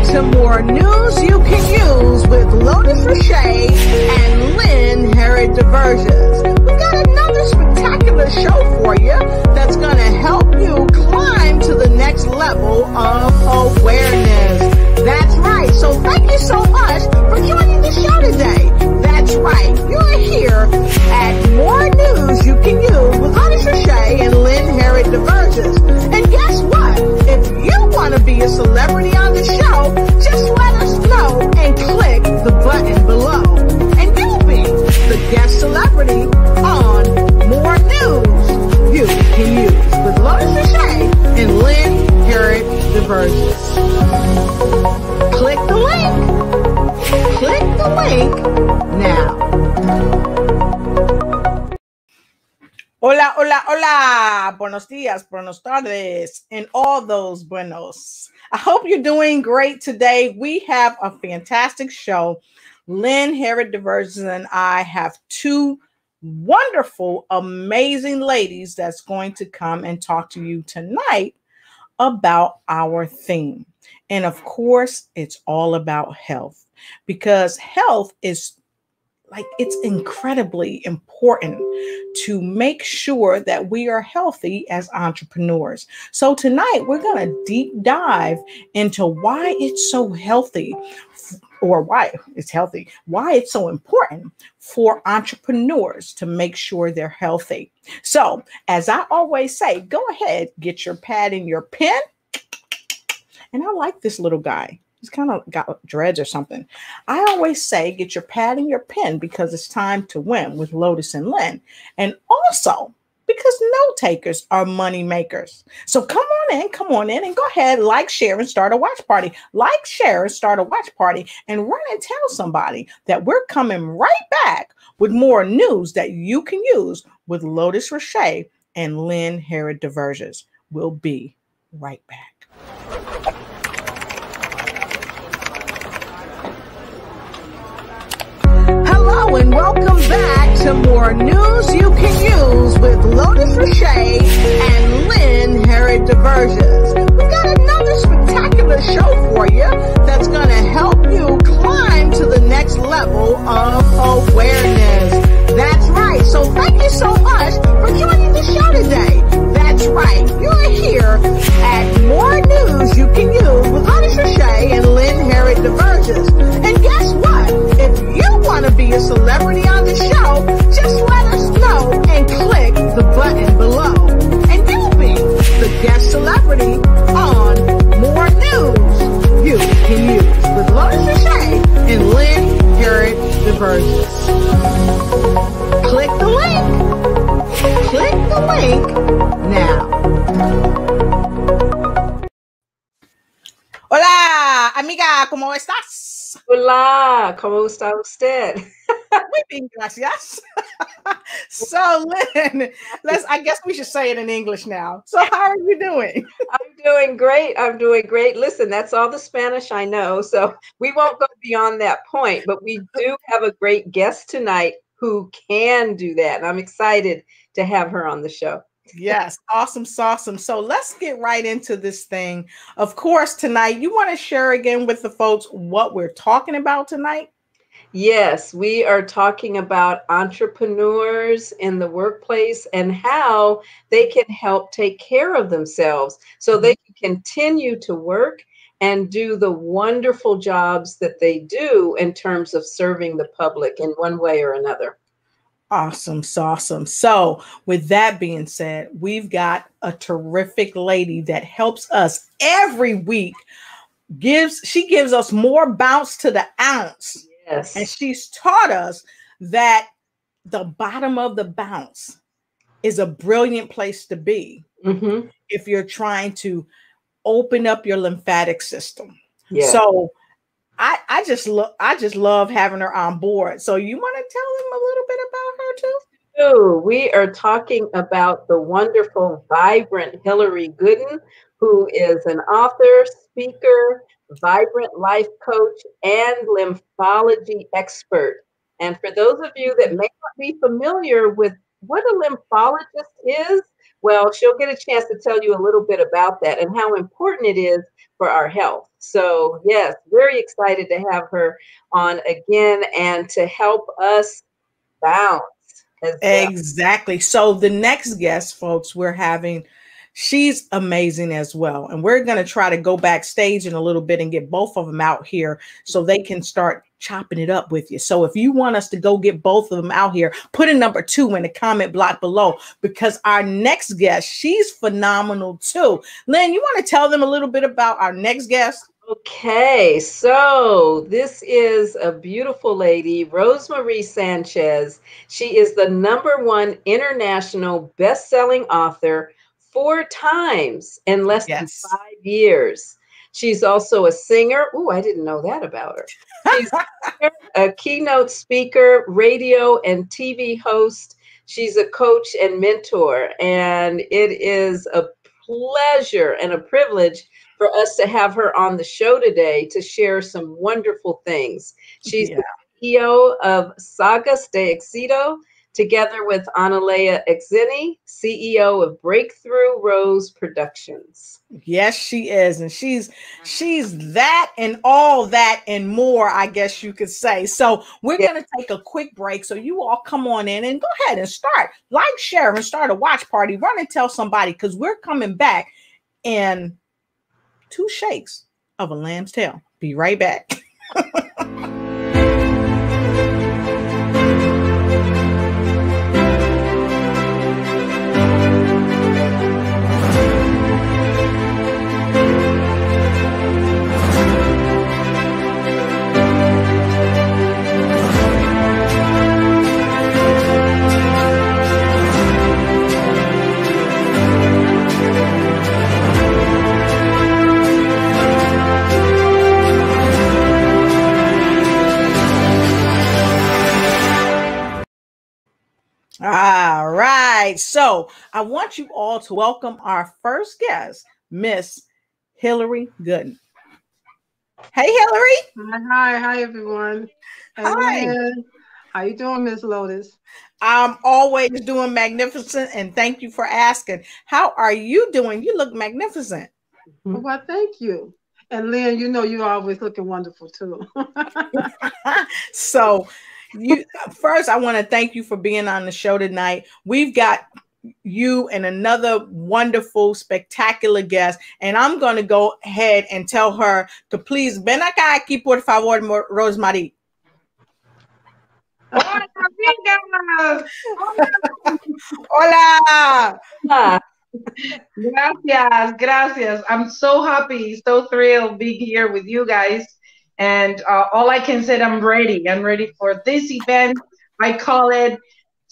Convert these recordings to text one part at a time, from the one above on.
to more news you can use with Lotus Richey and Lynn Herod Diversions. We got another spectacular show for you that's going to help you climb to the next level of awareness. That's right. So thank you so much for joining the show today. That's right. You're here at More News You Can Use with Lotus Richey and Lynn Herod Diversions. And guess what? If you want to be a celebrity on the show, just let us know and click the button below. And you'll be the guest celebrity on More News You Can Use with Lotus Richey and Lynn Herod Diversions. Click the link. Click the link now. Hola, hola, hola. Buenos dias, buenos tardes, and all those buenos. I hope you're doing great today. We have a fantastic show. Lynn Herod Diversions and I have two wonderful, amazing ladies that's going to come and talk to you tonight about our theme. And of course, it's all about health, because health is it's incredibly important to make sure that we are healthy as entrepreneurs. So tonight we're going to deep dive into why it's so healthy, or why it's healthy, why it's so important for entrepreneurs to make sure they're healthy. So as I always say, go ahead, get your pad and your pen. And I like this little guy. He's kind of got dreads or something. I always say, get your pad and your pen, because it's time to win with Lotus and Lynn. And also because note takers are money makers. So come on in and go ahead, like, share, and start a watch party. Like, share, and start a watch party, and run and tell somebody that we're coming right back with more news that you can use with Lotus Richey and Lynn Herod Diversions. We'll be right back. Hello and welcome back to More News You Can Use with Lotus Richey and Lynn Herod Diversions. We got another spectacular show for you that's going to help you climb to the next level of awareness. That's right. So thank you so much for joining the show today. That's right. You're here at More News You Can Use with Lotus Richey and Lynn Herod Diversions. And guess what? If you want to be a celebrity on the show, just let us know and click the button below. And you'll be the guest celebrity on More News You Can Use with Lotus Richey and Lynn Herod Diversions. Click the link. Click the link now. Hola, amiga, ¿cómo estás? Hola, ¿cómo está usted? Muy bien, gracias. So, Lynn, I guess we should say it in English now. So, how are you doing? I'm doing great. I'm doing great. Listen, that's all the Spanish I know, so we won't go beyond that point, but we do have a great guest tonight who can do that, and I'm excited to have her on the show. Yes, awesome. So let's get right into this thing. Of course, tonight, you want to share again with the folks what we're talking about tonight? Yes, we are talking about entrepreneurs in the workplace and how they can help take care of themselves so they can continue to work and do the wonderful jobs that they do in terms of serving the public in one way or another. Awesome. So with that being said, we've got a terrific lady that helps us every week. She gives us more bounce to the ounce. Yes. And she's taught us that the bottom of the bounce is a brilliant place to be if you're trying to open up your lymphatic system. Yeah. So I just love having her on board. So you want to tell them a little bit about her too? So we are talking about the wonderful, vibrant Hillary Gooden, who is an author, speaker, vibrant life coach, and lymphology expert. And for those of you that may not be familiar with what a lymphologist is, well, she'll get a chance to tell you a little bit about that and how important it is for our health. So yes, very excited to have her on again and to help us balance as well. Exactly. So the next guest, folks, we're having, she's amazing as well. And we're going to try to go backstage in a little bit and get both of them out here so they can start chopping it up with you. So if you want us to go get both of them out here, put a number 2 in the comment block below, because our next guest, she's phenomenal too. Lynn, you want to tell them a little bit about our next guest? Okay, so this is a beautiful lady, Rosemarie Sanchez. She is the #1 international best-selling author 4 times in less than Yes. 5 years. She's also a singer. Oh, I didn't know that about her. She's a keynote speaker, radio and TV host. She's a coach and mentor, and it is a pleasure and a privilege for us to have her on the show today to share some wonderful things. She's the CEO of Sagas de Éxito, together with Analea Exeni, CEO of Breakthrough Rose Productions. Yes, she is. And she's that and all that and more, I guess you could say. So we're going to take a quick break. So you all come on in and go ahead and start, like, share, and start a watch party. Run and tell somebody, because we're coming back in 2 shakes of a lamb's tail. Be right back. All right. So I want you all to welcome our first guest, Miss Hillary Gooden. Hey, Hillary. Hi, everyone. Hi. How you doing, Miss Lotus? I'm always doing magnificent, and thank you for asking. How are you doing? You look magnificent. Well, thank you. And Lynn, you know you're always looking wonderful too. So you first, I want to thank you for being on the show tonight. We've got you and another wonderful, spectacular guest, and I'm going to go ahead and tell her to please ven acá aquí, por favor, Rosemary. Hola, amigas. Hola. Gracias. I'm so happy, so thrilled being here with you guys. And all I can say, I'm ready. I'm ready for this event. I call it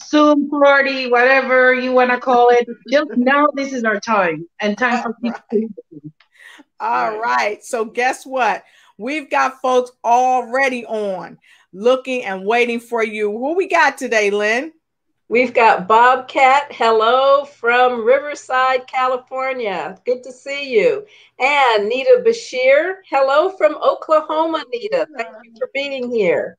Zoom party, whatever you want to call it. Just now, this is our time, and time for people. All right. So guess what? We've got folks already on, looking and waiting for you. Who we got today, Lynn? We've got Bobcat, hello from Riverside, California. Good to see you. And Nita Bashir, hello from Oklahoma, Nita. Thank you for being here.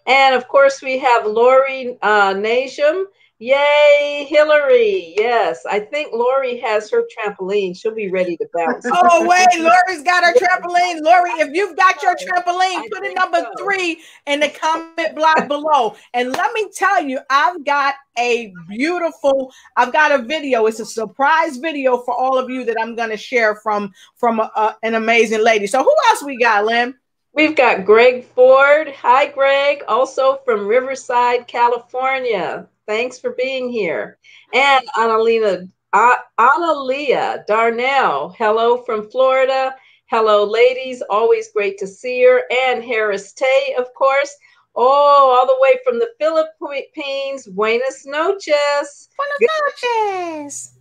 And of course, we have Lori Najum. Yay, Hillary. Yes, I think Lori has her trampoline. She'll be ready to bounce. Oh, wait, Lori's got her trampoline. Lori, if you've got your trampoline, put in number 3 in the comment block below. And let me tell you, I've got a video. It's a surprise video for all of you that I'm going to share from an amazing lady. So who else we got, Lynn? We've got Greg Ford. Hi, Greg, also from Riverside, California. Thanks for being here. And Analea Darnell, hello from Florida. Hello, ladies. Always great to see her. And Harris Tay, of course. Oh, all the way from the Philippines. Buenas noches. Buenas noches.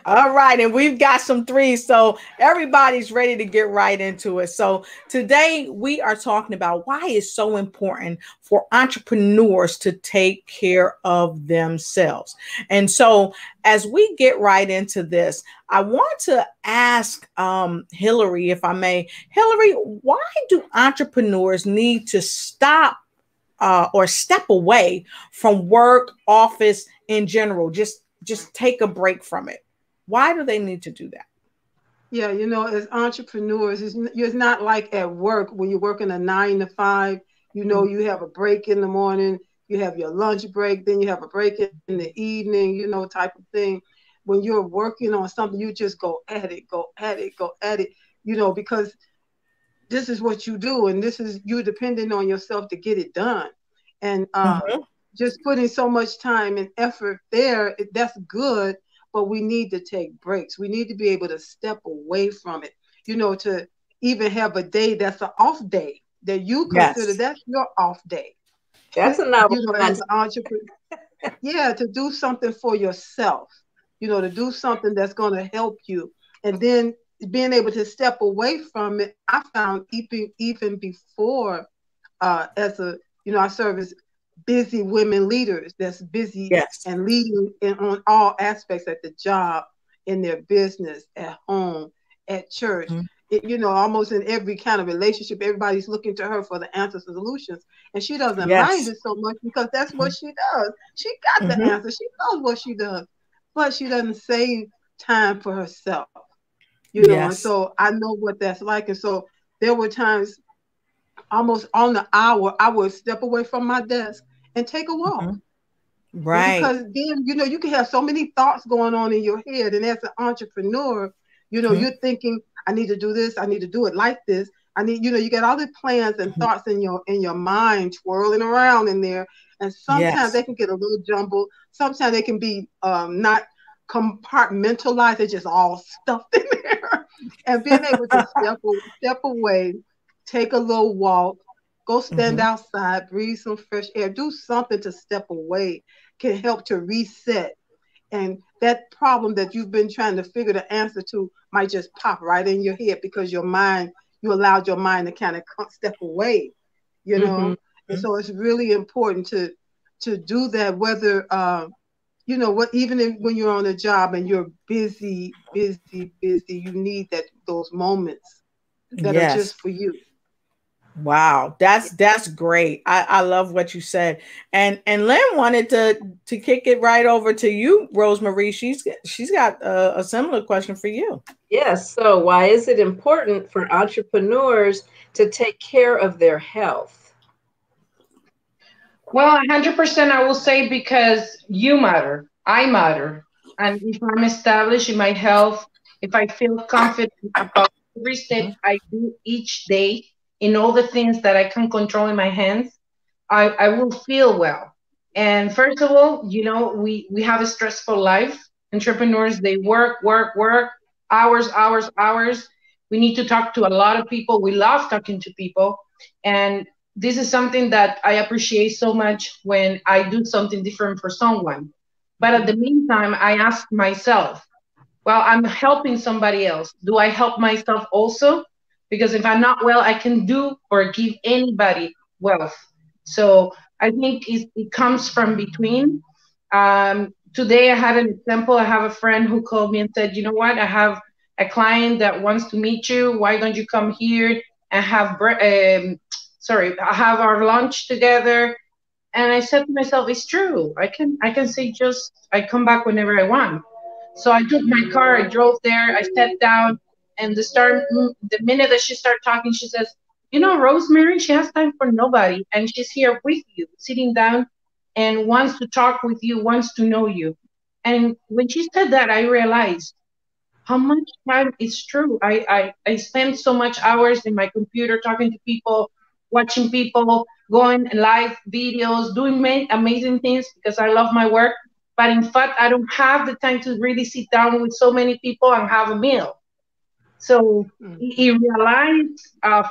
All right, and we've got some 3s, so everybody's ready to get right into it. So today we are talking about why it's so important for entrepreneurs to take care of themselves. And so as we get right into this, I want to ask Hillary, if I may. Hillary, why do entrepreneurs need to stop or step away from work, office in general? Just take a break from it. Why do they need to do that? Yeah, as entrepreneurs, it's not like at work when you're working a 9 to 5. You have a break in the morning, you have your lunch break, then you have a break in the evening, type of thing. When you're working on something, you just go at it, go at it, go at it, because this is what you do, and this is you depending on yourself to get it done. And just putting so much time and effort there, that's good, but we need to take breaks. We need to be able to step away from it, to even have a day that's an off day that you consider Yes. that's your off day. That's a novel As an concept. entrepreneur, yeah, to do something for yourself, to do something that's going to help you. And then being able to step away from it, I found even before, as a, I serve as busy women leaders that's busy Yes. and leading on all aspects at the job, in their business, at home, at church. Almost in every kind of relationship, everybody's looking to her for the answers and solutions. And she doesn't mind Yes. it so much because that's what she does. She got the answer. She knows what she does, but she doesn't save time for herself. And Yes. so I know what that's like. And so there were times almost on the hour, I would step away from my desk and take a walk. Right. Because then, you can have so many thoughts going on in your head. And as an entrepreneur, you're thinking, I need to do this. I need to do it like this. I need, you got all the plans and thoughts in your mind twirling around in there. And sometimes Yes. they can get a little jumbled. Sometimes they can be not compartmentalized. They're just all stuffed in there. And being able to step away, take a little walk, go stand outside, breathe some fresh air, do something to step away can help to reset. And that problem that you've been trying to figure the answer to might just pop right in your head because you allowed your mind to kind of step away, And so it's really important to do that, whether, even when you're on a job and you're busy, busy, busy, you need those moments that are Yes. just for you. Wow, that's great. I love what you said. And Lynn wanted to kick it right over to you, Rosemary. She's got a similar question for you. Yes. So why is it important for entrepreneurs to take care of their health? Well, 100% I will say because you matter. I matter. And if I'm established in my health, if I feel confident about every step I do each day in all the things that I can control in my hands, I will feel well. And first of all, we have a stressful life. Entrepreneurs, they work, work, work, hours, hours, hours. We need to talk to a lot of people. We love talking to people. And this is something that I appreciate so much when I do something different for someone. But at the meantime, I ask myself, well, I'm helping somebody else. Do I help myself also? Because if I'm not well, I can do or give anybody wealth. So I think it comes from between. Today I had an example. I have a friend who called me and said, you know what? I have a client that wants to meet you. Why don't you come here and have our lunch together? And I said to myself, it's true. I can say just I come back whenever I want. So I took my car, I drove there, I sat down, and the minute that she started talking, she says, Rosemary, she has time for nobody, and she's here with you, sitting down, and wants to talk with you, wants to know you. And when she said that, I realized how much time is true. I spend so much hours in my computer talking to people, watching people, going live videos, doing amazing things because I love my work. But in fact, I don't have the time to really sit down with so many people and have a meal. So he realized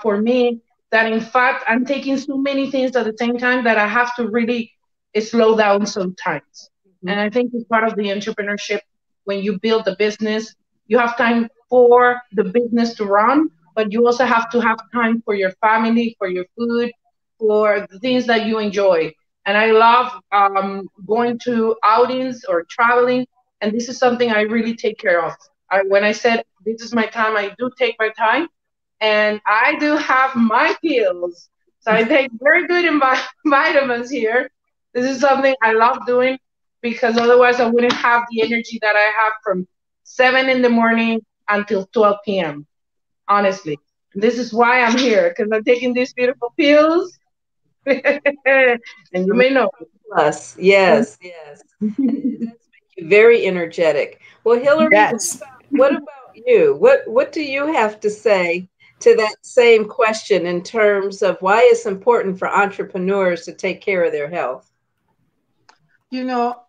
for me that in fact I'm taking so many things at the same time that I have to really slow down sometimes. And I think it's part of the entrepreneurship. When you build a business, you have time for the business to run, but you also have to have time for your family, for your food, for the things that you enjoy. And I love going to outings or traveling, and this is something I really take care of. When I said this is my time, I do take my time, and I do have my pills. So I take very good vitamins here. This is something I love doing because otherwise I wouldn't have the energy that I have from 7 in the morning until 12 p.m. Honestly, this is why I'm here, because I'm taking these beautiful pills. And you may know. Plus, yes, yes. And it does make you very energetic. Well, Hillary, Yes. what about you? What do you have to say to that same question in terms of why it's important for entrepreneurs to take care of their health? You know,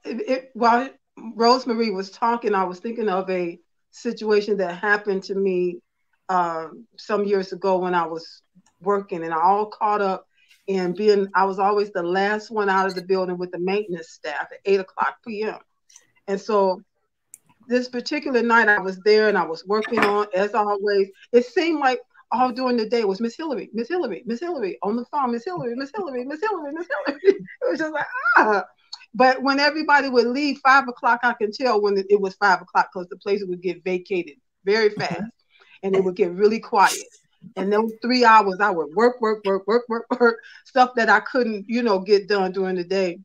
while Rosemary was talking, I was thinking of a situation that happened to me some years ago when I was working, and I all caught up in being, I was always the last one out of the building with the maintenance staff at 8 o'clock p.m. And so this particular night I was there and I was working on, as always, it seemed like all during the day was Miss Hillary, Miss Hillary, Miss Hillary on the phone, Miss Hillary, Miss Hillary, Miss Hillary, Miss Hillary. It was just like, ah. But when everybody would leave 5 o'clock, I can tell when it was 5 o'clock because the place would get vacated very fast and it would get really quiet. And those 3 hours I would work, stuff that I couldn't, get done during the day.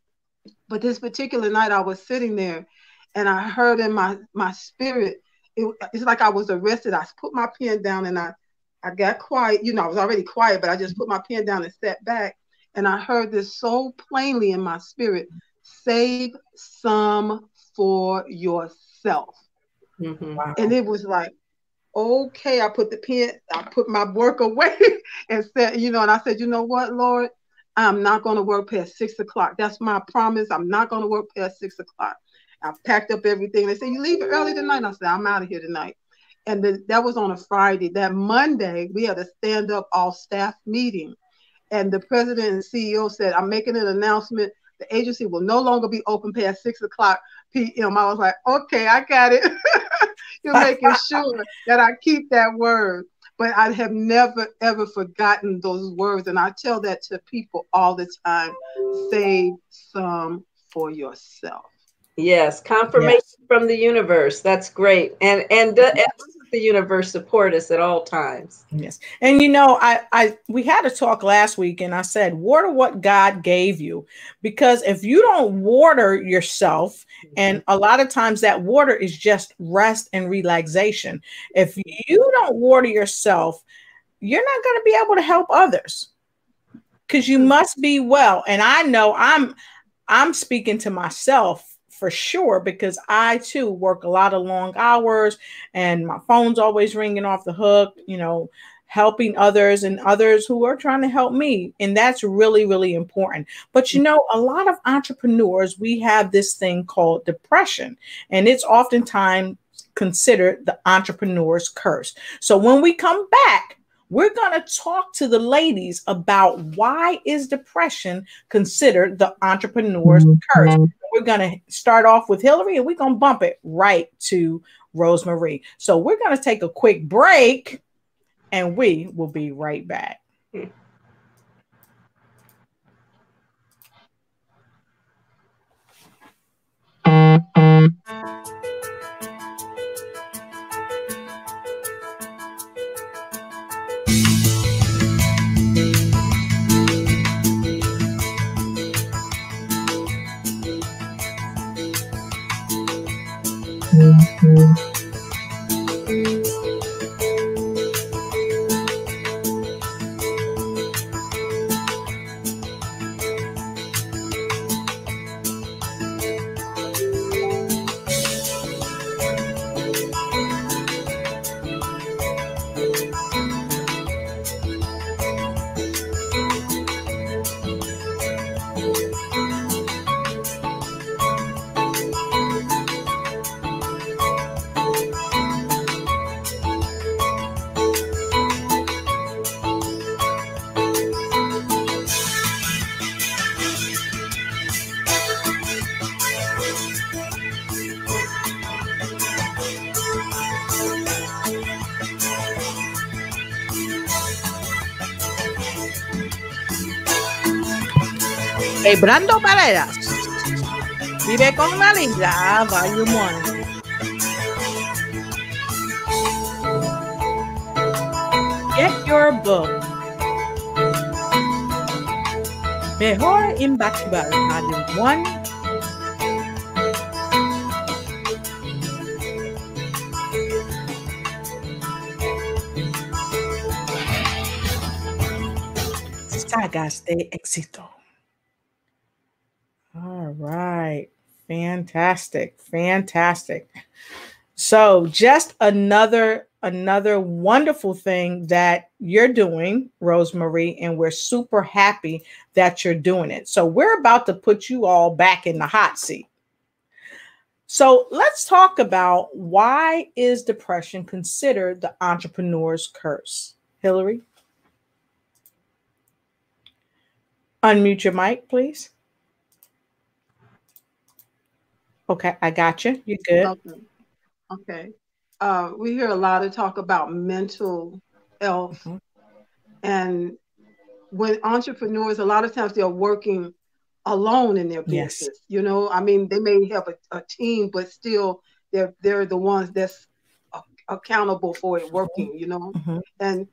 But this particular night I was sitting there and I heard in my spirit, it's like I was arrested. I put my pen down and I got quiet. I was already quiet, but I just put my pen down and sat back. And I heard this so plainly in my spirit: save some for yourself. Mm-hmm. Wow. And it was like, okay, I put my work away and said, and I said, you know what, Lord, I'm not going to work past 6 o'clock. That's my promise. I'm not going to work past 6 o'clock. I packed up everything. They said, you leave early tonight? I said, I'm out of here tonight. And that was on a Friday. That Monday, we had a stand-up all-staff meeting. And the president and CEO said, I'm making an announcement. The agency will no longer be open past 6 o'clock p.m. I was like, okay, I got it. You're making sure that I keep that word. But I have never, ever forgotten those words. And I tell that to people all the time. Save some for yourself. Yes, confirmation from the universe. That's great. And doesn't the universe support us at all times? Yes. And we had a talk last week and I said, water what God gave you, because if you don't water yourself, and a lot of times that water is just rest and relaxation. If you don't water yourself, you're not going to be able to help others because you must be well. And I know I'm speaking to myself for sure, because I too work a lot of long hours and my phone's always ringing off the hook, helping others and others who are trying to help me. And that's really, really important. But, a lot of entrepreneurs, we have this thing called depression, and it's oftentimes considered the entrepreneur's curse. So when we come back, we're going to talk to the ladies about why is depression considered the entrepreneur's curse. We're going to start off with Hillary and we're going to bump it right to Rosemary. So we're going to take a quick break and we will be right back. Quebrando Barreras. Vive con una linda, Volume 1. Get your book. Mejor Imbattible, Volume 1. Hagas de éxito. All right. Fantastic. Fantastic. So just another wonderful thing that you're doing, Rosemary, and we're super happy that you're doing it. So we're about to put you all back in the hot seat. So let's talk about, why is depression considered the entrepreneur's curse? Hillary, unmute your mic, please. Okay, I got you. You're good. Okay. We hear a lot of talk about mental health, and when entrepreneurs, a lot of times they're working alone in their business. Yes. You know, I mean, they may have a team, but still they're the ones that's accountable for it working, you know. And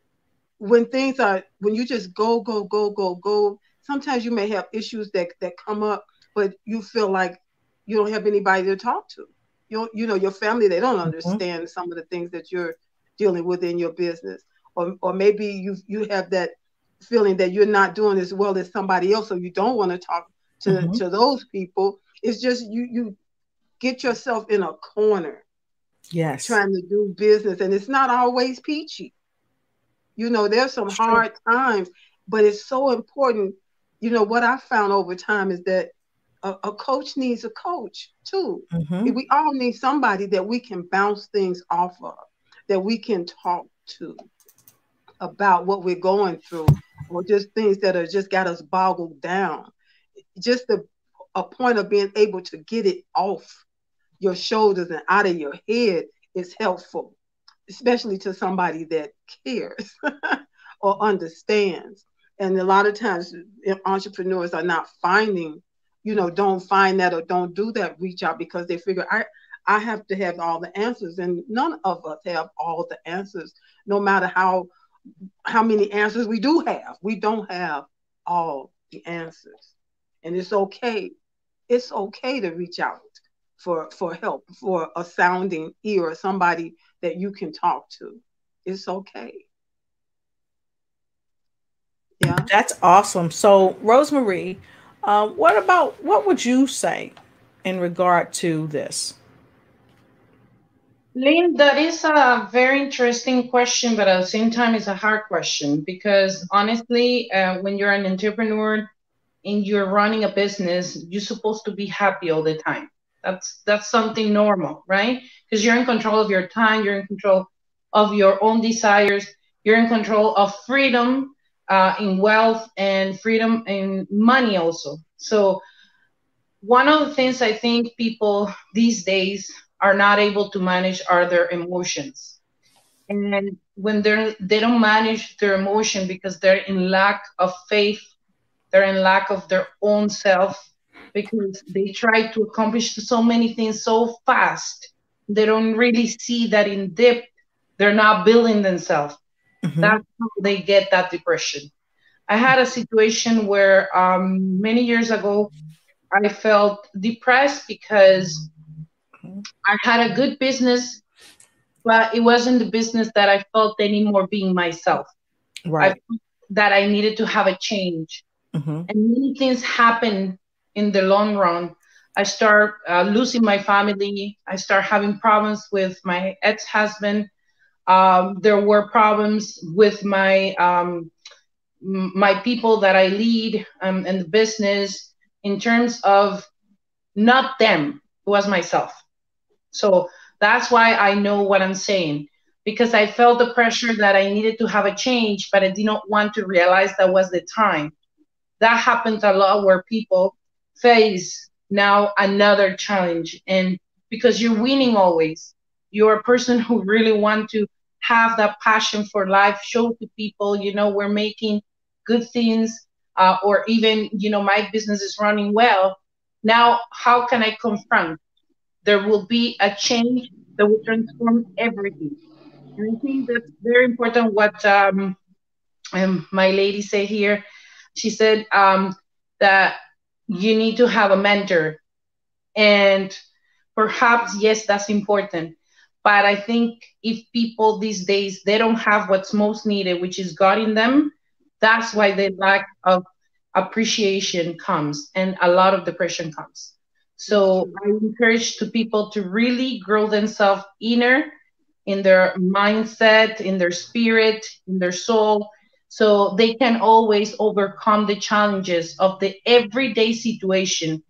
when you just go, sometimes you may have issues that come up, but you feel like you don't have anybody to talk to. You know, your family, they don't understand some of the things that you're dealing with in your business. Or maybe you have that feeling that you're not doing as well as somebody else, so you don't want to talk to those people. It's just you get yourself in a corner. Yes. Trying to do business, and it's not always peachy. You know, there's some hard times, but it's so important. You know, what I found over time is that a coach needs a coach too. We all need somebody that we can bounce things off of, that we can talk to about what we're going through, or just things that are just got us boggled down. Just a point of being able to get it off your shoulders and out of your head is helpful, especially to somebody that cares or understands. And a lot of times entrepreneurs are not finding, don't find that or don't do that reach out, because they figure I have to have all the answers, and none of us have all the answers, no matter how many answers we do have. We don't have all the answers. And it's okay. It's okay to reach out for help, for a sounding ear, or somebody that you can talk to. It's okay. Yeah. That's awesome. So, Rosemary, what would you say in regard to this? Lynn, that is a very interesting question, but at the same time, it's a hard question, because honestly, when you're an entrepreneur and you're running a business, you're supposed to be happy all the time. That's something normal, right? Because you're in control of your time, you're in control of your own desires, you're in control of freedom in wealth, and freedom in money also. So one of the things I think people these days are not able to manage are their emotions. And when they don't manage their emotion because they're in lack of faith, they're in lack of their own self, because they try to accomplish so many things so fast, they don't really see that in depth they're not building themselves. That's how they get that depression. I had a situation where many years ago, I felt depressed because I had a good business, but it wasn't the business that I felt anymore being myself. Right. I felt that I needed to have a change. And many things happen in the long run. I start losing my family. I start having problems with my ex-husband. There were problems with my people that I lead in the business, in terms of not them, it was myself. So that's why I know what I'm saying, because I felt the pressure that I needed to have a change, but I did not want to realize that was the time. That happens a lot, where people face now another challenge, and because you're winning always, you're a person who really want to have that passion for life, show to people, we're making good things, or even, my business is running well. Now, how can I confront? There will be a change that will transform everything. And I think that's very important what my lady said here. She said that you need to have a mentor. And perhaps, yes, that's important. But I think if people these days, they don't have what's most needed, which is God in them, That's why the lack of appreciation comes and a lot of depression comes. So I encourage to people to really grow themselves inner, in their mindset, in their spirit, in their soul, so they can always overcome the challenges of the everyday situation,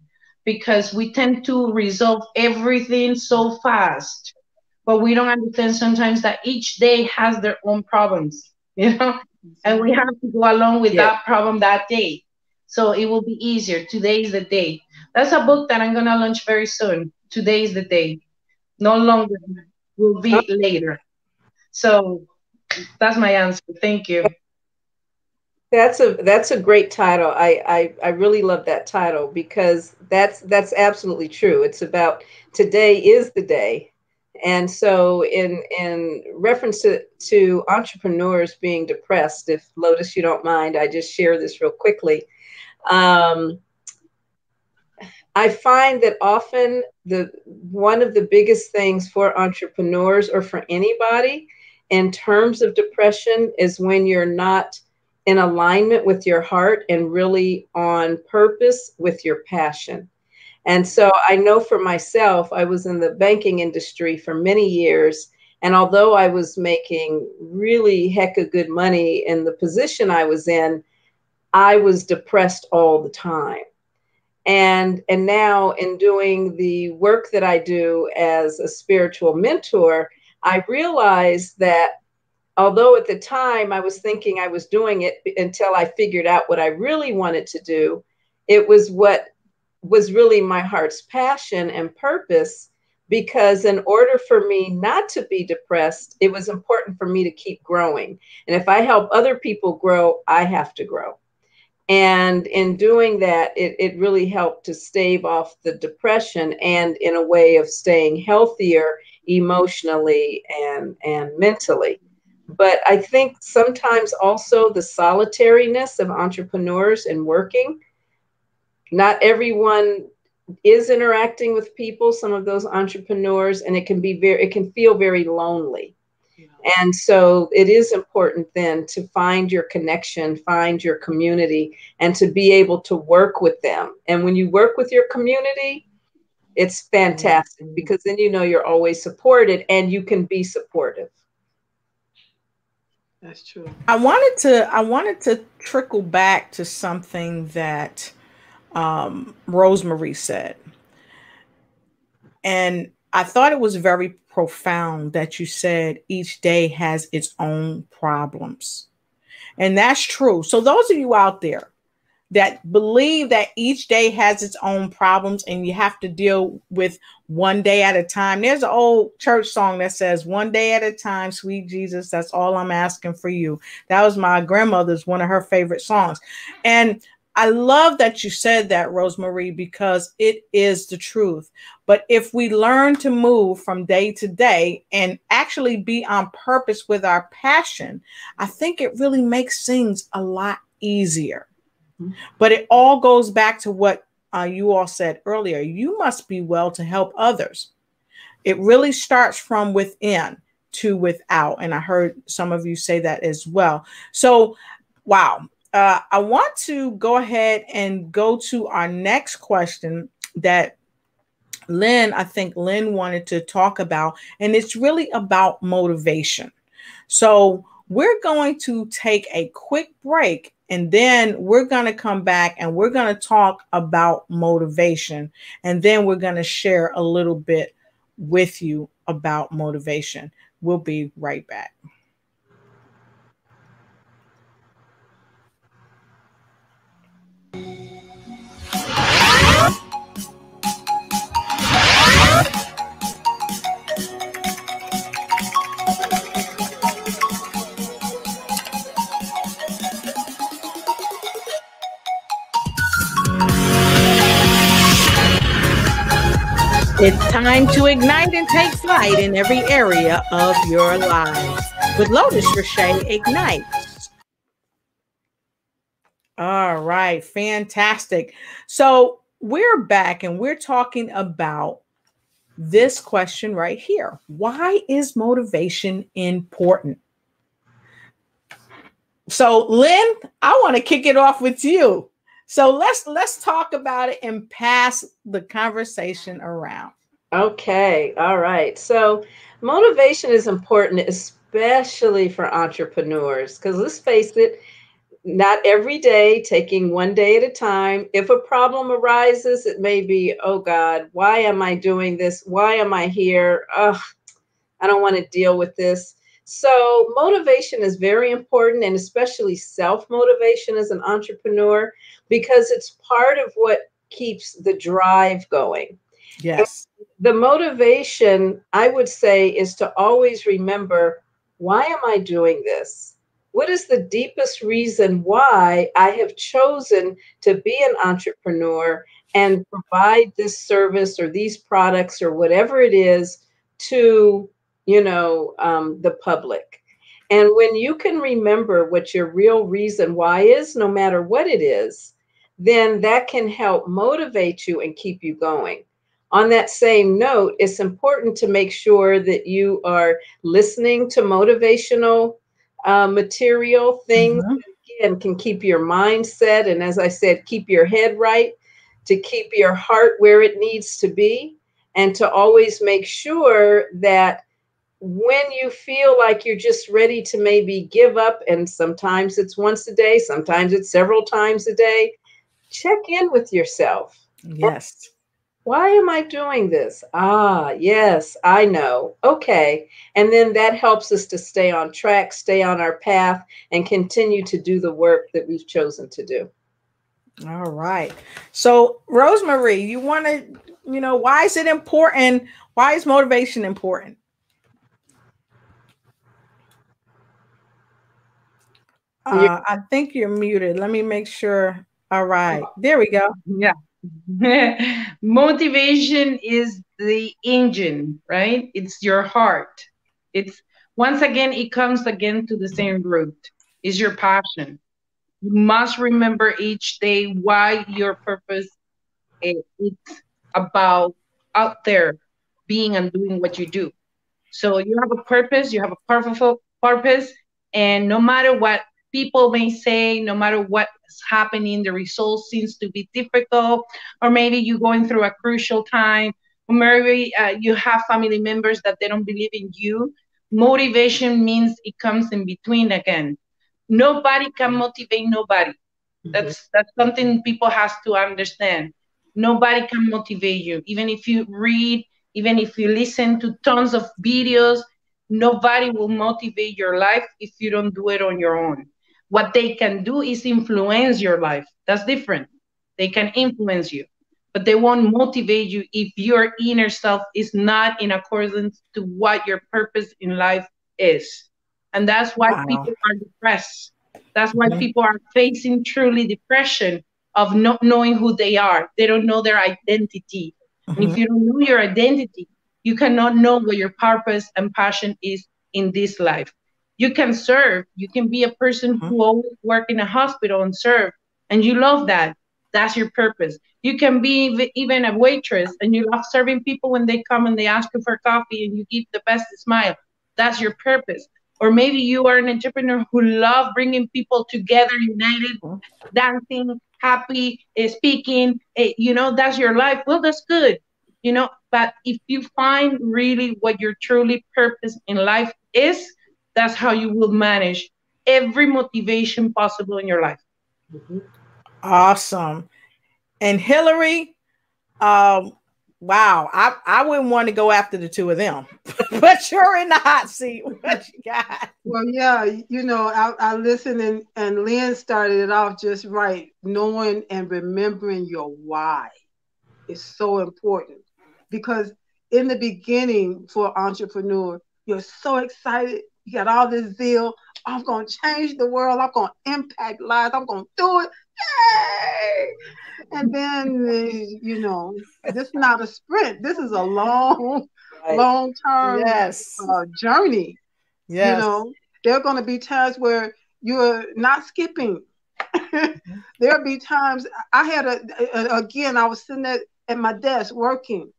because we tend to resolve everything so fast, but we don't understand sometimes that each day has their own problems, you know, and we have to go along with that problem that day. So it will be easier. Today is the day. That's a book that I'm going to launch very soon. Today is the day. No longer will be later. So that's my answer. Thank you. That's a great title. I really love that title, because that's absolutely true. It's about today is the day. And so in reference to entrepreneurs being depressed, if Lotus, you don't mind, I just share this real quickly. I find that often one of the biggest things for entrepreneurs, or for anybody, in terms of depression, is when you're not in alignment with your heart and really on purpose with your passion. And so I know for myself, I was in the banking industry for many years. And although I was making really hecka good money in the position I was in, I was depressed all the time. And now, in doing the work that I do as a spiritual mentor, I realized that although at the time I was thinking I was doing it, until I figured out what I really wanted to do, it was what was really my heart's passion and purpose. Because in order for me not to be depressed, it was important for me to keep growing. And if I help other people grow, I have to grow. And in doing that, it really helped to stave off the depression, and in a way of staying healthier emotionally and mentally. But I think sometimes also the solitariness of entrepreneurs and working, not everyone is interacting with people, some of those entrepreneurs, and it can feel very lonely. And so it is important then to find your connection, find your community, and to be able to work with them. And when you work with your community, it's fantastic, because then you know you're always supported and you can be supportive. That's true. I wanted to trickle back to something that Rosemary said. And I thought it was very profound that you said each day has its own problems. And that's true. So those of you out there that believe that each day has its own problems and you have to deal with one day at a time. There's an old church song that says, "One day at a time, sweet Jesus, that's all I'm asking for you." That was my grandmother's, one of her favorite songs. And I love that you said that, Rosemary, because it is the truth. But if we learn to move from day to day and actually be on purpose with our passion, I think it really makes things a lot easier. But it all goes back to what you all said earlier. You must be well to help others. It really starts from within to without. And I heard some of you say that as well. So, wow. I want to go ahead and go to our next question that I think Lynn wanted to talk about, and it's really about motivation. So we're going to take a quick break, and then we're going to come back and we're going to talk about motivation. And then we're going to share a little bit with you about motivation. We'll be right back. It's time to ignite and take flight in every area of your lives with Lotus Richey Ignite. All right, fantastic. So we're back and we're talking about this question right here. Why is motivation important? So Lynn, I want to kick it off with you. So let's talk about it and pass the conversation around. Okay, all right. So motivation is important, especially for entrepreneurs, because let's face it, not every day, taking one day at a time. If a problem arises, it may be, oh God, why am I doing this? Why am I here? Ugh, I don't want to deal with this. So, motivation is very important, and especially self motivation as an entrepreneur, because it's part of what keeps the drive going. Yes. The motivation, I would say, is to always remember, why am I doing this? What is the deepest reason why I have chosen to be an entrepreneur and provide this service or these products or whatever it is to, the public? And when you can remember what your real reason why is, no matter what it is, then that can help motivate you and keep you going. On that same note, it's important to make sure that you are listening to motivational material, things Mm-hmm. that, again, can keep your mindset, and as I said, keep your head right, to keep your heart where it needs to be, and to always make sure that when you feel like you're just ready to maybe give up, and sometimes it's once a day, sometimes it's several times a day, check in with yourself. Yes. Why am I doing this? Ah, yes, I know. Okay. And then that helps us to stay on track, stay on our path, and continue to do the work that we've chosen to do. All right. So, Rosemary, you want to, why is it important? Why is motivation important? I think you're muted. Let me make sure. All right. There we go. Yeah. Motivation is the engine, right? It's your heart. It's once again, it comes again to the same root. Is your passion. You must remember each day why your purpose it's about out there being and doing what you do. So you have a purpose, you have a powerful purpose, and no matter what people may say, no matter what's happening, the result seems to be difficult, or maybe you're going through a crucial time, or maybe you have family members that they don't believe in you. Motivation means it comes in between again. Nobody can motivate nobody. That's something people has to understand. Nobody can motivate you. Even if you read, even if you listen to tons of videos, nobody will motivate your life if you don't do it on your own. What they can do is influence your life. That's different. They can influence you, but they won't motivate you if your inner self is not in accordance to what your purpose in life is. And that's why Wow. people are depressed. That's why Mhm. people are facing truly depression of not knowing who they are. They don't know their identity. And if Mhm. you don't know your identity, you cannot know what your purpose and passion is in this life. You can serve. You can be a person Mhm. who always work in a hospital and serve, and you love that. That's your purpose. You can be even a waitress, and you love serving people when they come and they ask you for coffee, and you give the best smile. That's your purpose. Or maybe you are an entrepreneur who love bringing people together, united, dancing, happy, speaking. That's your life. Well, that's good. But if you find really what your truly purpose in life is, that's how you will manage every motivation possible in your life. Mhm. Awesome. And Hillary, um, wow, I wouldn't want to go after the two of them, but you're in the hot seat. What you got? Well, yeah, I listened and Lynn started it off just right. Knowing and remembering your why is so important because in the beginning for entrepreneur, you're so excited. You got all this zeal. I'm going to change the world. I'm going to impact lives. I'm going to do it. Yay! And then, this is not a sprint. This is a long, Right. long-term Yes. journey. You Yes. know, there are going to be times where you're not skipping. There'll be times I had again, I was sitting at my desk working,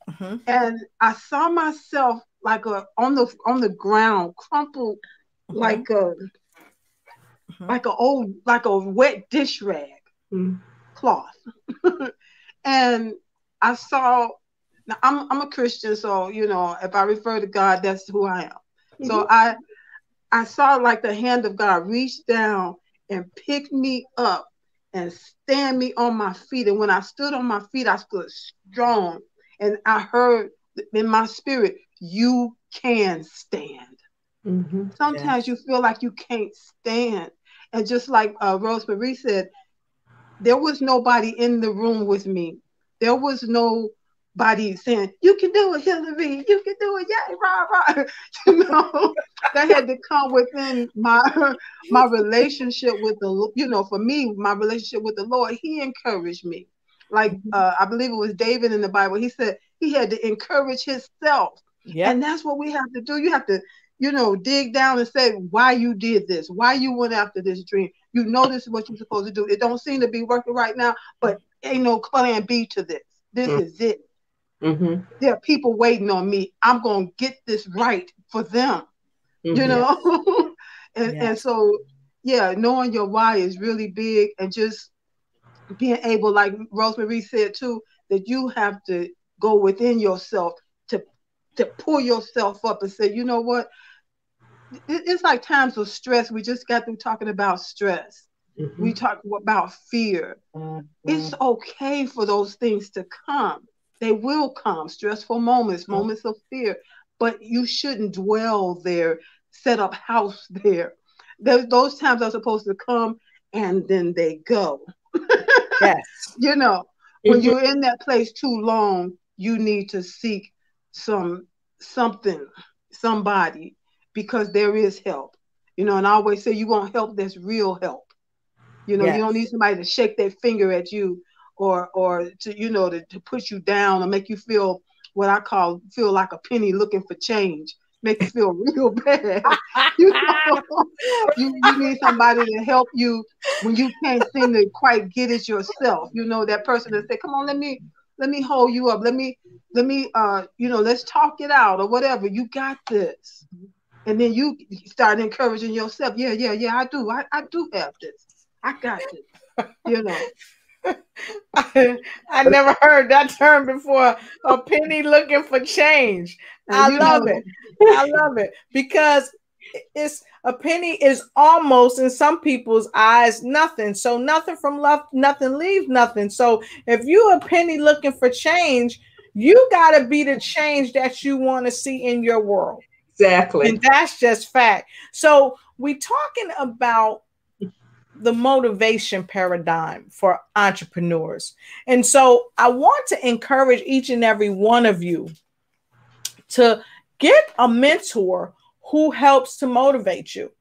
Mhm. and I saw myself like on the ground, crumpled Mhm. like a like a wet dish rag cloth. And I saw, now I'm a Christian, so you know, if I refer to God, that's who I am. So I saw like the hand of God reach down and pick me up and stand me on my feet. And when I stood on my feet, I stood strong. And I heard in my spirit, you can stand. Sometimes you feel like you can't stand. And just like Rosemary said, there was nobody in the room with me. There was nobody saying, you can do it, Hillary, you can do it, yay, rah, rah. You know, that had to come within my relationship with the, you know, for me, my relationship with the Lord. He encouraged me. Like I believe it was David in the Bible. He said he had to encourage himself. And that's what we have to do. You have to, you know, dig down and say why you did this, why you went after this dream. You know this is what you're supposed to do. It don't seem to be working right now, but ain't no plan B to this. This is it. There are people waiting on me. I'm going to get this right for them, you know? And so, yeah, knowing your why is really big, and just being able, like Rosemary said too, that you have to go within yourself to pull yourself up and say, you know what? It's like times of stress. We just got through talking about stress. We talk about fear. It's okay for those things to come. They will come, stressful moments, moments of fear, but you shouldn't dwell there, set up house there. Those times are supposed to come and then they go. You know, when you're in that place too long, you need to seek something, somebody, because there is help. You know, and I always say you want help that's real help. You know, you don't need somebody to shake their finger at you or to, you know, to put you down or make you feel what I feel like a penny looking for change. Make you feel real bad. You know, you need somebody to help you when you can't seem to quite get it yourself. You know, that person that say, come on, let me hold you up. Let me you know, let's talk it out or whatever. You got this. And then you start encouraging yourself. Yeah, I do. I do have this. I got this. You know. I never heard that term before. A penny looking for change. I love it. I love it because it's a penny is almost in some people's eyes nothing. So nothing from left, nothing leaves nothing. So if you're a penny looking for change, you got to be the change that you want to see in your world. Exactly. And that's just fact. So we talking about the motivation paradigm for entrepreneurs. And so I want to encourage each and every one of you to get a mentor who helps to motivate you.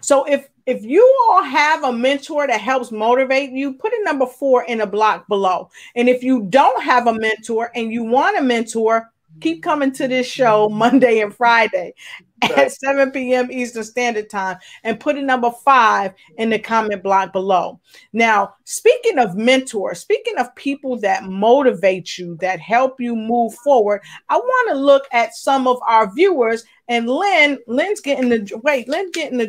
So if you all have a mentor that helps motivate you, put a number 4 in a block below. And if you don't have a mentor and you want a mentor, keep coming to this show Monday and Friday at 7 p.m. Eastern Standard Time and put a number 5 in the comment block below. Now, speaking of mentors, speaking of people that motivate you, that help you move forward, I want to look at some of our viewers. And Lynn's getting the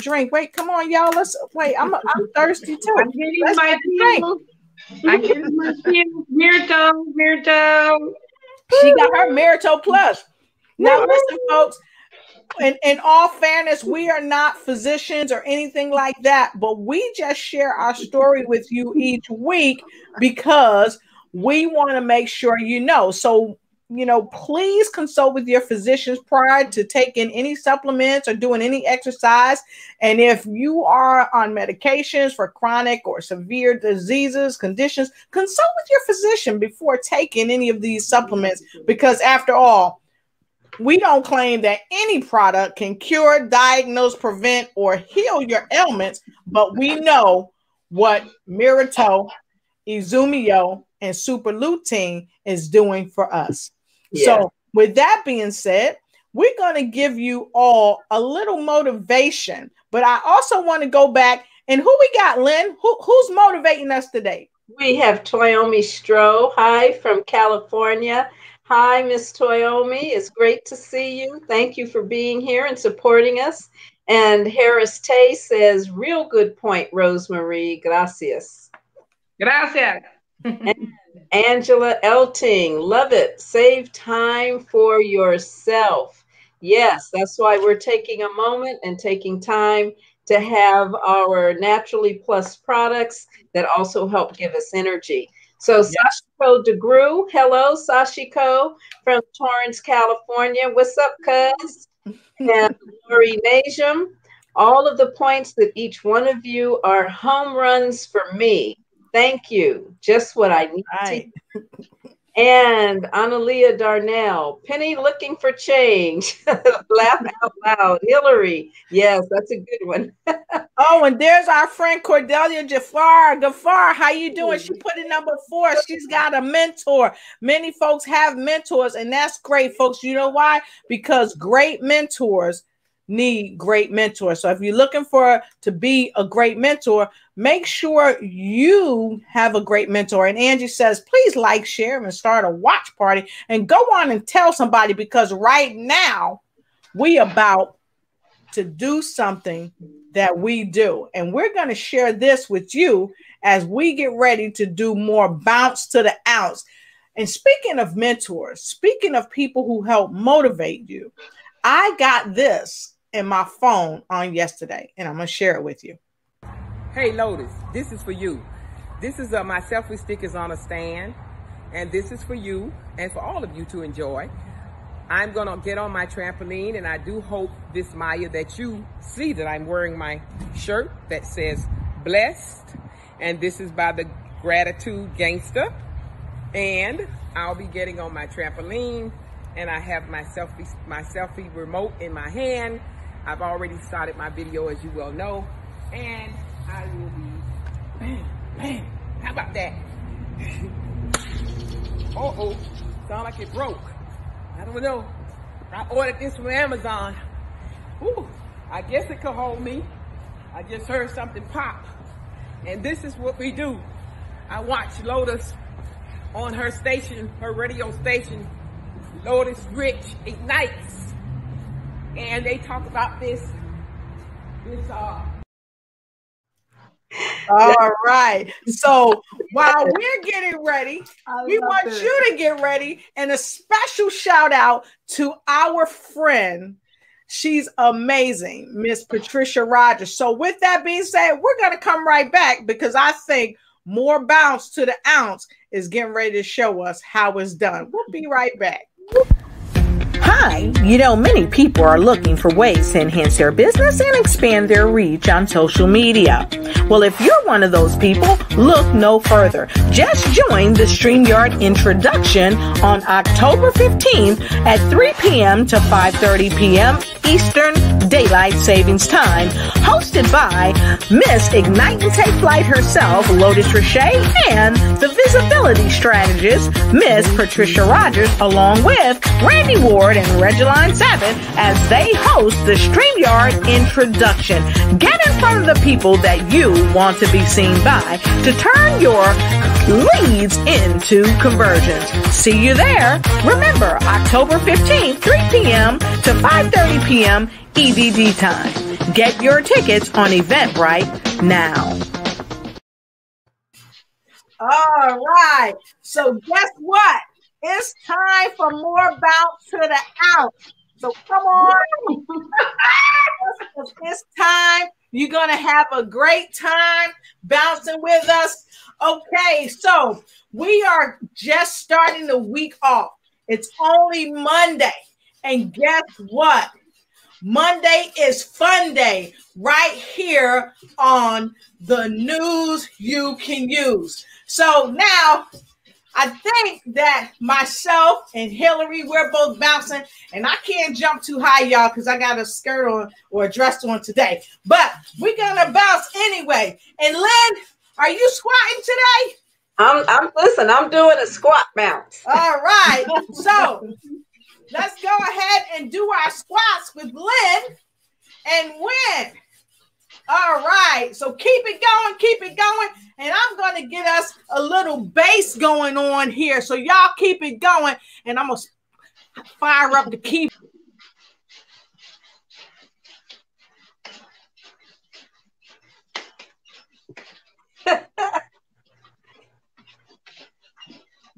drink. Wait, come on, y'all. I'm thirsty too. I'm getting my cue. I'm getting my cue. Mirto. She got her Merito Plus. Now, listen, folks. In all fairness, we are not physicians or anything like that, but we just share our story with you each week because we want to make sure you know. So, you know, please consult with your physicians prior to taking any supplements or doing any exercise. And if you are on medications for chronic or severe diseases, conditions, consult with your physician before taking any of these supplements, because after all, we don't claim that any product can cure, diagnose, prevent, or heal your ailments, but we know what Mirito, Izumio, and Super Lutein is doing for us. Yeah. So with that being said, we're going to give you all a little motivation, but I also want to go back and who we got, Lynn? Who's motivating us today? We have Tlaomi Stroh, hi, from California. Hi, Miss Toyomi. It's great to see you. Thank you for being here and supporting us. And Harris Tay says, real good point, Rosemarie. Gracias. Gracias. And Angela Elting, love it. Save time for yourself. Yes, that's why we're taking a moment and taking time to have our Naturally Plus products that also help give us energy. So Sashiko DeGrew, hello, Sashiko from Torrance, California. What's up, cuz? And Lori Najum, all of the points that each one of you are home runs for me. Thank you. Just what I need to hear. And Analia Darnell, Penny looking for change. Laugh out loud. Hillary, yes, that's a good one. Oh, and there's our friend Cordelia Jafar. Gafar, how you doing? She put in number 4. She's got a mentor. Many folks have mentors, and that's great, folks. You know why? Because great mentors need great mentors. So if you're looking to be a great mentor, make sure you have a great mentor. And Angie says, please like, share, and start a watch party and go on and tell somebody, because right now we about to do something that we do. And we're going to share this with you as we get ready to do more bounce to the ounce. And speaking of mentors, speaking of people who help motivate you, I got this in my phone on yesterday, and I'm going to share it with you. Hey Lotus, this is for you. This is my selfie stickers on a stand, and this is for you and for all of you to enjoy. I'm gonna get on my trampoline, and I do hope, this Maya, that you see that I'm wearing my shirt that says blessed, and this is by the Gratitude Gangster. And I'll be getting on my trampoline, and I have my selfie remote in my hand. I've already started my video, as you well know, and I will be, bam, bam. How about that? Uh-oh, sound like it broke. I don't know. I ordered this from Amazon. Ooh, I guess it could hold me. I just heard something pop. And this is what we do. I watch Lotus on her station, her radio station, Lotus Rich Ignites. And they talk about this. All right. So while we're getting ready, we want you to get ready. And a special shout out to our friend. She's amazing, Miss Patricia Rogers. So with that being said, we're going to come right back, because I think more bounce to the ounce is getting ready to show us how it's done. We'll be right back. Hi, many people are looking for ways to enhance their business and expand their reach on social media. Well, if you're one of those people, look no further. Just join the StreamYard introduction on October 15th at 3 p.m. to 5:30 p.m. Eastern Daylight Savings Time, hosted by Miss Ignite&TakeFlight herself, Lotus Richey, and the visibility strategist, Miss Patricia Rogers, along with Randy Ward and Regeline Sabbath, as they host the StreamYard introduction. Get in front of the people that you want to be seen by to turn your leads into conversions. See you there. Remember, October 15th, 3 p.m. to 5:30 p.m. EDD time. Get your tickets on Eventbrite now. All right. So guess what? It's time for more bounce to the ounce. So come on. It's time. You're going to have a great time bouncing with us. Okay, so we are just starting the week off. It's only Monday. And guess what? Monday is Fun Day right here on the News You Can Use. So now I think that myself and Hillary, we're both bouncing, and I can't jump too high, y'all, because I got a skirt on or a dress on today. But we're gonna bounce anyway. And Lynn, are you squatting today? I'm doing a squat bounce. All right. So let's go ahead and do our squats with Lynn. And when All right. So keep it going. Keep it going. And I'm going to get us a little bass going on here. So y'all keep it going. And I'm going to fire up the keyboard.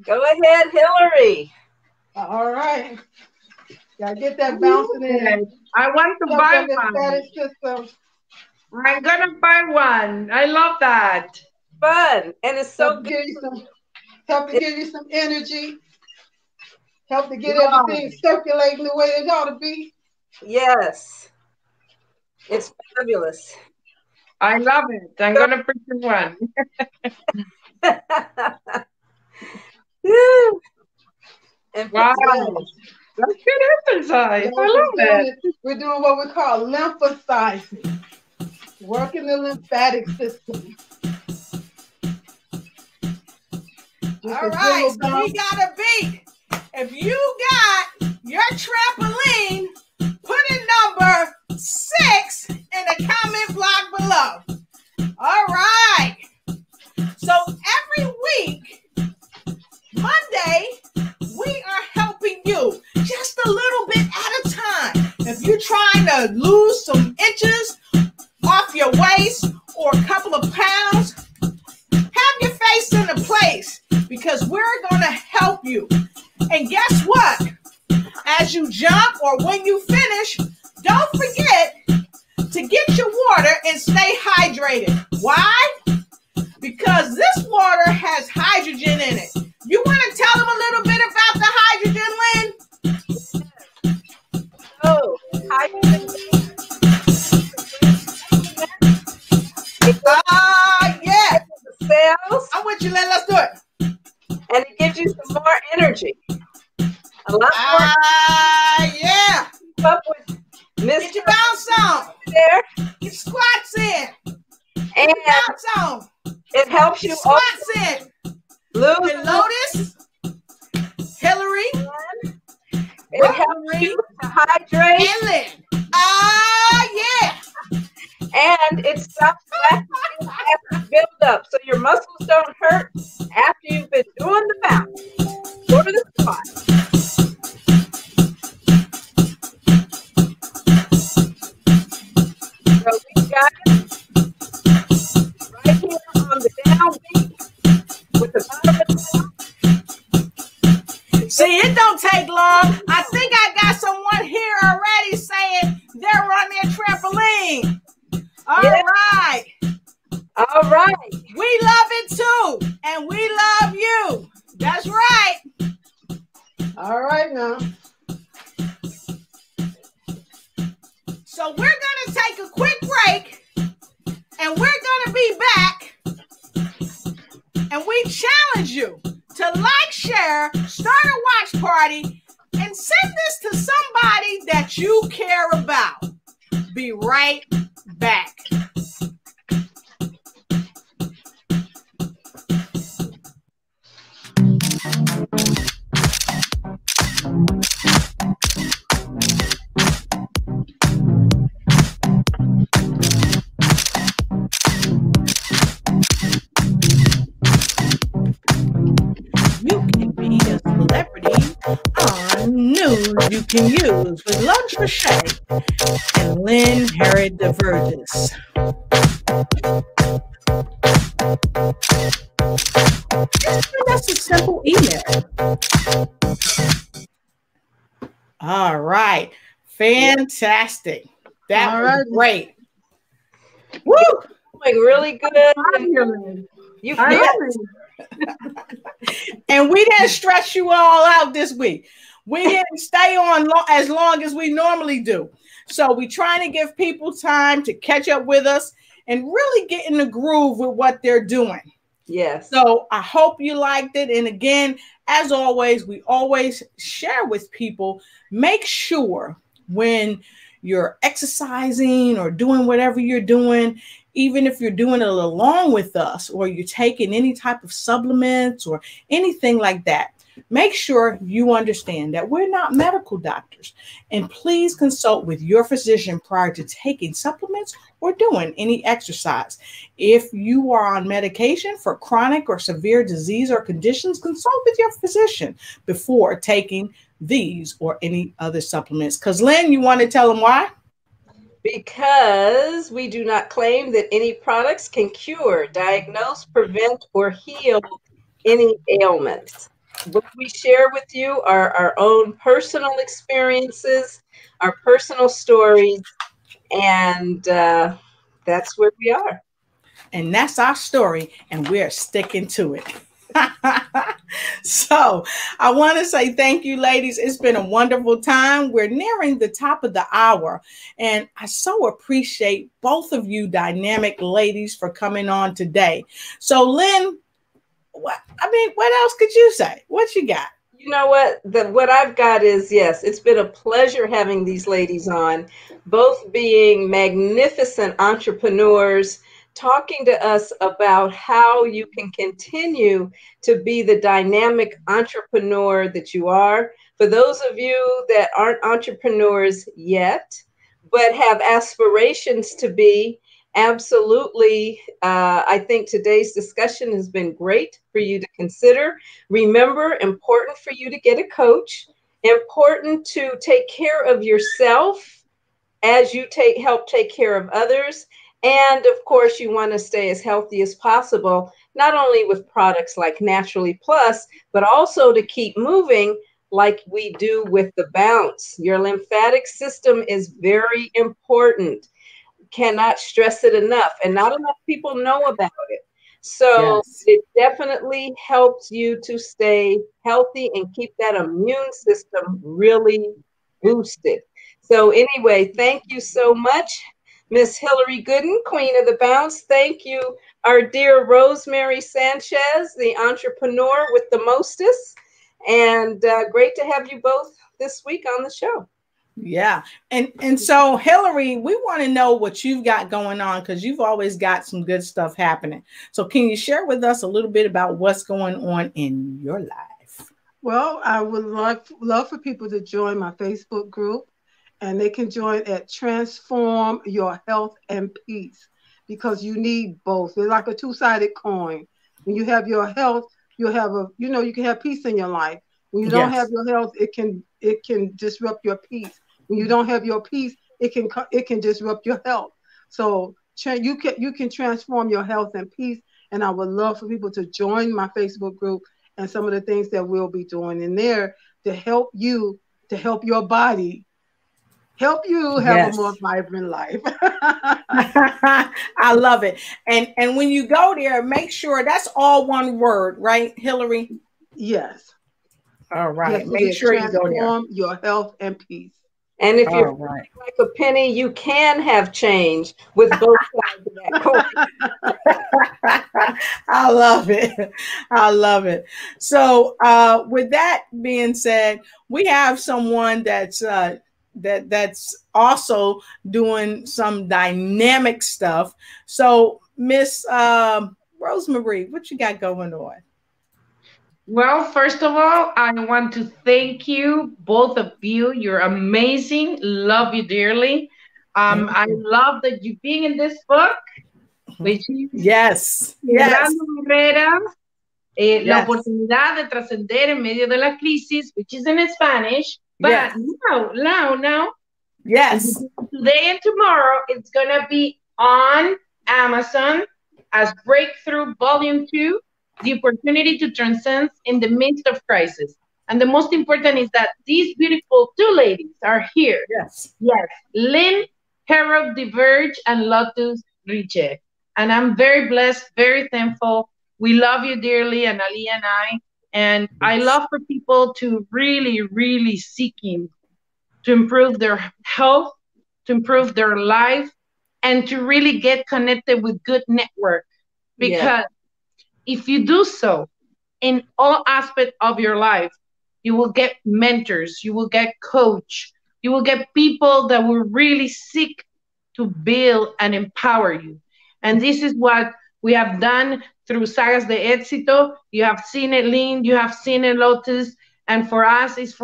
Go ahead, Hillary. All right. Gotta get that bouncing in. I want to buy one. System. I'm gonna buy one. I love that. Fun. And it's so good. Help to give you some energy. Help to get everything circulating the way it ought to be. Yes. It's fabulous. I love it. I'm gonna purchase one. And wow. That's good exercise. I love it. We're doing what we call lymphosizing. Working the lymphatic system. All right, so we got a beat. If you got your trampoline, put in number 6 in the comment block below. All right. So every week, Monday, we are helping you just a little bit at a time. If you're trying to lose some inches off your waist or a couple of pounds, have your face in a place because we're going to help you. And guess what? As you jump or when you finish, don't forget to get your water and stay hydrated. Why? Because this water has hydrogen in it. You want to tell them a little bit about the hydrogen, Lynn? Oh, hydrogen. Yeah. Cells. I'm with you, Lynn. Let's do it. And it gives you some more energy. A lot more. Yeah. Keep up with Miss. Get your bounce on. There. Get squats in. And bounce on. It helps you squats in. Lose. And Lotus. Hillary. It helps you to hydrate. And Lynn. Yeah. And it stops lactic acid buildup so your muscles don't hurt after you've been doing the bounce or the squat. So we got it right here on the downbeat with the bottom of the down. See, it don't take long. I think I got someone here already saying they're on their trampoline. All right. All right. We love it too. And we love you. That's right. All right now. So we're going to take a quick break. And we're going to be back. And we challenge you to like, share, start a watch party, and send this to somebody that you care about. Be right back. You can be a celebrity on news you can use with Lunch for Shay and Lynn Harriet DeVerges. That's a simple email. All right. Fantastic. That was great. Woo! Doing really good. You feel And we didn't stress you all out this week. We didn't stay on as long as we normally do. So we're trying to give people time to catch up with us and really get in the groove with what they're doing. Yes. So I hope you liked it. And again, as always, we always share with people, make sure when you're exercising or doing whatever you're doing, even if you're doing it along with us or you're taking any type of supplements or anything like that, Make sure you understand that we're not medical doctors, and please consult with your physician prior to taking supplements or doing any exercise. If you are on medication for chronic or severe disease or conditions, consult with your physician before taking these or any other supplements. Because Lynn, you want to tell them why? Because we do not claim that any products can cure, diagnose, prevent, or heal any ailments. What we share with you are our own personal experiences, our personal stories, and that's where we are. And that's our story, and we're sticking to it. So I want to say thank you, ladies. It's been a wonderful time. We're nearing the top of the hour, and I so appreciate both of you dynamic ladies for coming on today. So Lynn, what else could you say? What you got? You know what? What I've got is, yes, it's been a pleasure having these ladies on, both being magnificent entrepreneurs, talking to us about how you can continue to be the dynamic entrepreneur that you are. For those of you that aren't entrepreneurs yet, but have aspirations to be, absolutely. I think today's discussion has been great for you to consider. Remember, important for you to get a coach, important to take care of yourself as you help take care of others. And of course, you want to stay as healthy as possible, not only with products like Naturally Plus, but also to keep moving like we do with the Bounce. Your lymphatic system is very important. Cannot stress it enough, and not enough people know about it. So Yes. it definitely helps you to stay healthy and keep that immune system really boosted. So anyway, thank you so much, Miss Hillary Gooden, Queen of the Bounce. Thank you, our dear Rosemary Sanchez, the entrepreneur with the mostest. And great to have you both this week on the show. Yeah. And so Hillary, we want to know what you've got going on, because you've always got some good stuff happening. So can you share with us a little bit about what's going on in your life? Well, I would love for people to join my Facebook group, and they can join at Transform Your Health and Peace, because you need both. They're like a two-sided coin. When you have your health, you can have peace in your life. When you don't have your health, it can disrupt your peace. When you don't have your peace, it can disrupt your health. So you can transform your health and peace. And I would love for people to join my Facebook group and some of the things that we'll be doing in there to help you, to help your body, help you have a more vibrant life. I love it. And when you go there, make sure that's all one word, right, Hillary? Yes. All right. Yes, make sure you go there. Transform your health and peace. And if you're like a penny, you can have change with both sides of that coin. I love it. I love it. So with that being said, we have someone that's also doing some dynamic stuff. So Miss Rosemary, what you got going on? Well, first of all, I want to thank you, both of you. You're amazing. Love you dearly. I love that you're being in this book, which is Quebrando Barreras, La oportunidad de trascender en medio de la crisis, which is in Spanish. But now, yes, today and tomorrow, it's going to be on Amazon as Breakthrough Volume 2. The opportunity to transcend in the midst of crisis. And the most important is that these beautiful two ladies are here. Yes. Lynn Harold DeVerge and Lotus Riche. And I'm very blessed, very thankful. We love you dearly, Annalie and I. And I love for people to really, really seeking to improve their health, to improve their life, and to really get connected with good network. Because if you do so in all aspects of your life, you will get mentors, you will get coach, you will get people that will really seek to build and empower you. And this is what we have done through Sagas de Éxito. You have seen it, Lynn. You have seen it, Lotus. And for us, it's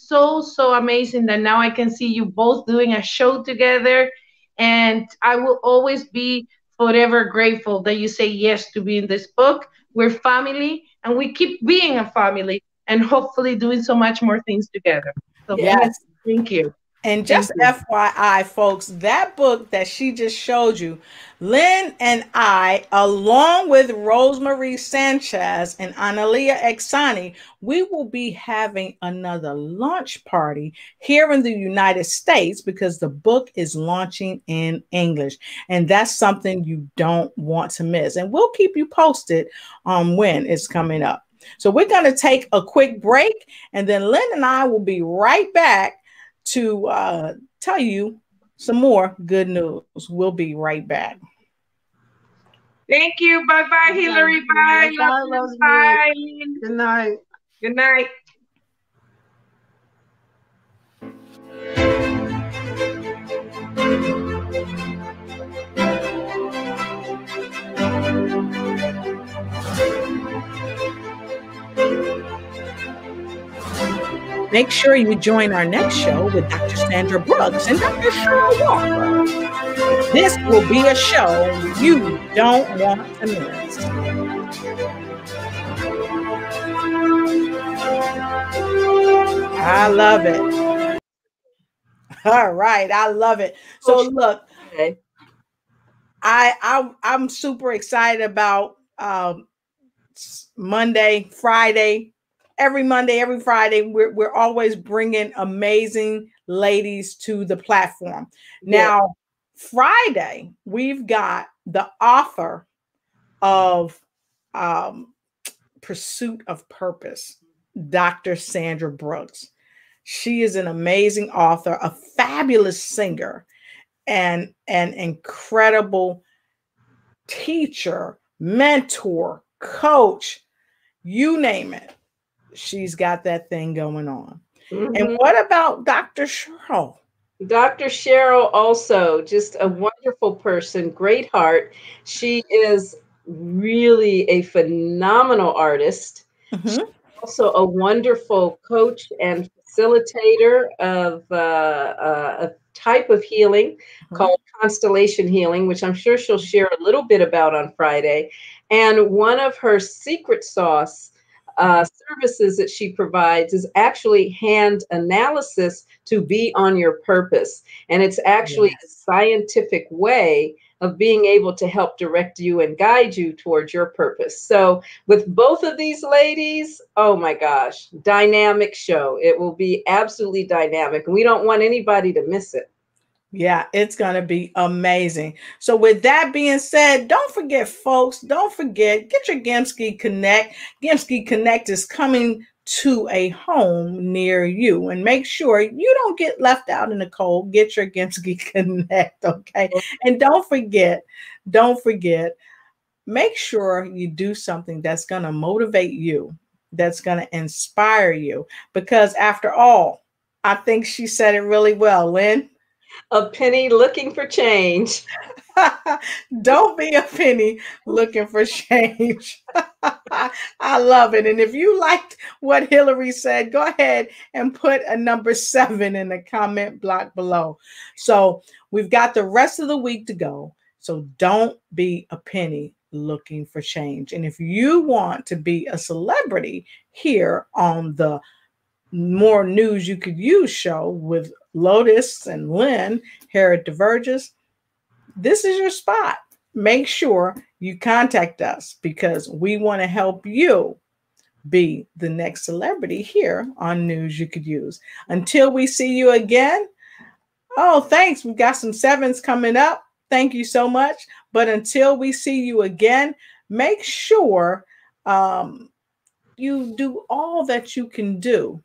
so amazing that now I can see you both doing a show together. And I will always be forever grateful that you say yes to be in this book. We're family, and we keep being a family, and hopefully doing so much more things together. So yes. Thank you. And just FYI, folks, that book that she just showed you, Lynn and I, along with Rosemary Sanchez and Analia Exani, we will be having another launch party here in the United States because the book is launching in English. And that's something you don't want to miss. And we'll keep you posted on when it's coming up. So we're going to take a quick break, and then Lynn and I will be right back to tell you some more good news. We'll be right back. Thank you. Bye-bye, Hillary. Bye. Bye, Bye. Good night. Good night. Make sure you join our next show with Dr. Sandra Brooks and Dr. Cheryl Walker. This will be a show you don't want to miss. I love it. All right, I love it. So look, I'm super excited about Monday, Friday. Every Monday, every Friday, we're always bringing amazing ladies to the platform. Now, Friday, we've got the author of Pursuit of Purpose, Dr. Sandra Brooks. She is an amazing author, a fabulous singer, and an incredible teacher, mentor, coach, you name it. She's got that thing going on. Mm-hmm. And what about Dr. Cheryl? Dr. Cheryl, also just a wonderful person, great heart. She is really a phenomenal artist. Mm-hmm. She's also a wonderful coach and facilitator of a type of healing called constellation healing, which I'm sure she'll share a little bit about on Friday. And one of her secret sauce services that she provides is actually hand analysis to be on your purpose. And it's actually a scientific way of being able to help direct you and guide you towards your purpose. So with both of these ladies, oh my gosh, dynamic show. It will be absolutely dynamic. And we don't want anybody to miss it. Yeah, it's going to be amazing. So with that being said, don't forget, folks, don't forget, get your Gemski Connect. Gemski Connect is coming to a home near you, and make sure you don't get left out in the cold. Get your Gemski Connect, okay? And don't forget, make sure you do something that's going to motivate you, that's going to inspire you, because after all, I think she said it really well, Lynn. A penny looking for change. Don't be a penny looking for change. I love it. And if you liked what Hillary said, go ahead and put a number 7 in the comment block below. So we've got the rest of the week to go. So don't be a penny looking for change. And if you want to be a celebrity here on the More News You Could Use show with Lotus and Lynn here at Diverges, this is your spot. Make sure you contact us because we want to help you be the next celebrity here on News You Could Use. Until we see you again. Oh, thanks. We've got some 7s coming up. Thank you so much. But until we see you again, make sure you do all that you can do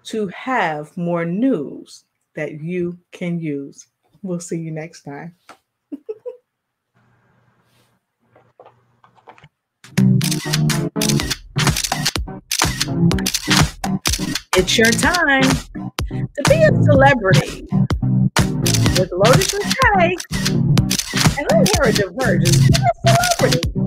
to have more news that you can use. We'll see you next time. It's your time to be a celebrity with Lotus and Tay. And let's hear a Divergence. Be a celebrity.